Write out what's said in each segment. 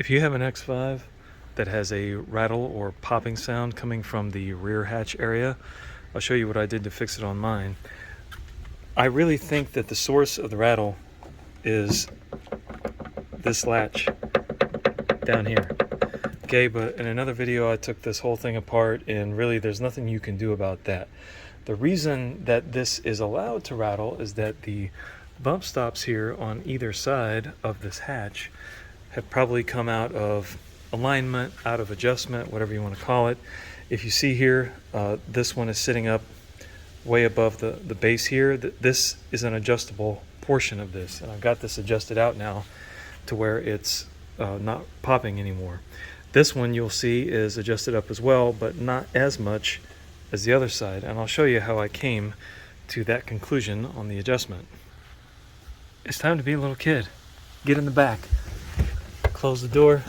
If you have an X5 that has a rattle or popping sound coming from the rear hatch area, I'll show you what I did to fix it on mine. I really think that the source of the rattle is this latch down here. Okay, but in another video I took this whole thing apart, and really there's nothing you can do about that. The reason that this is allowed to rattle is that the bump stops here on either side of this hatch have probably come out of alignment, out of adjustment, whatever you want to call it. If you see here, this one is sitting up way above the base here. This is an adjustable portion of this, and I've got this adjusted out now to where it's not popping anymore. This one you'll see is adjusted up as well, but not as much as the other side, and I'll show you how I came to that conclusion on the adjustment. It's time to be a little kid. Get in the back. Close the door.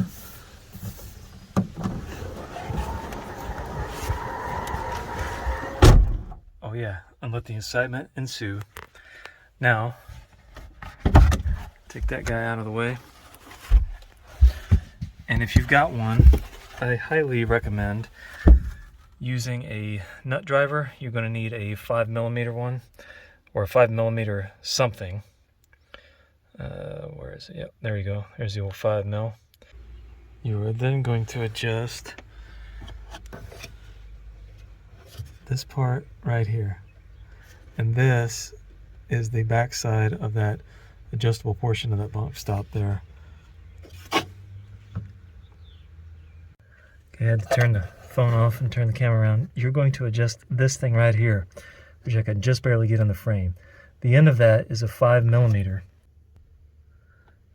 Oh yeah, and let the excitement ensue. Now, take that guy out of the way. And if you've got one, I highly recommend using a nut driver. You're going to need a 5mm one, or a 5mm something. Where is it? Yep, there you go. There's the old 5mm. You are then going to adjust this part right here, and this is the back side of that adjustable portion of that bump stop there. Okay, I had to turn the phone off and turn the camera around. You're going to adjust this thing right here, which I can just barely get on the frame. The end of that is a 5mm.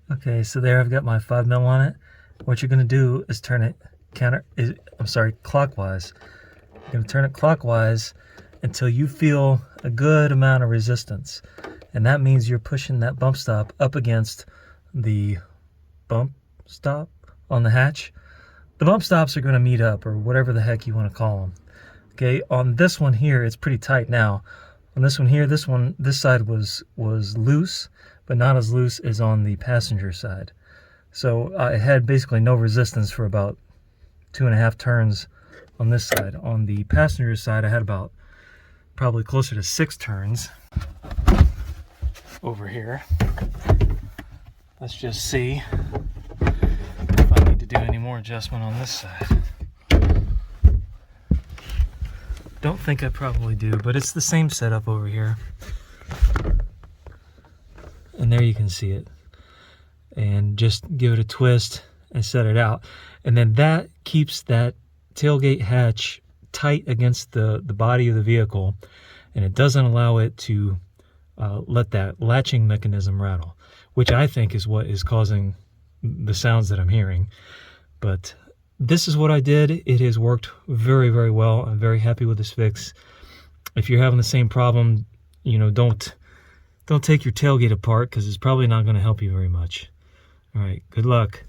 Okay, so there I've got my 5mm on it. What you're going to do is turn it clockwise. You're going to turn it clockwise until you feel a good amount of resistance. And that means you're pushing that bump stop up against the bump stop on the hatch. The bump stops are going to meet up, or whatever the heck you want to call them. Okay, on this one here, it's pretty tight now. On this one here, this side was loose, but not as loose as on the passenger side. So I had basically no resistance for about 2.5 turns on this side. On the passenger side, I had about probably closer to 6 turns over here. Let's just see if I need to do any more adjustment on this side. Don't think I probably do, but it's the same setup over here. And there you can see it. And just give it a twist and set it out. And then that keeps that tailgate hatch tight against the body of the vehicle, and it doesn't allow it to let that latching mechanism rattle, which I think is what is causing the sounds that I'm hearing. But this is what I did. It has worked very, very well. I'm very happy with this fix. If you're having the same problem, you know, don't take your tailgate apart, because it's probably not going to help you very much. All right, good luck.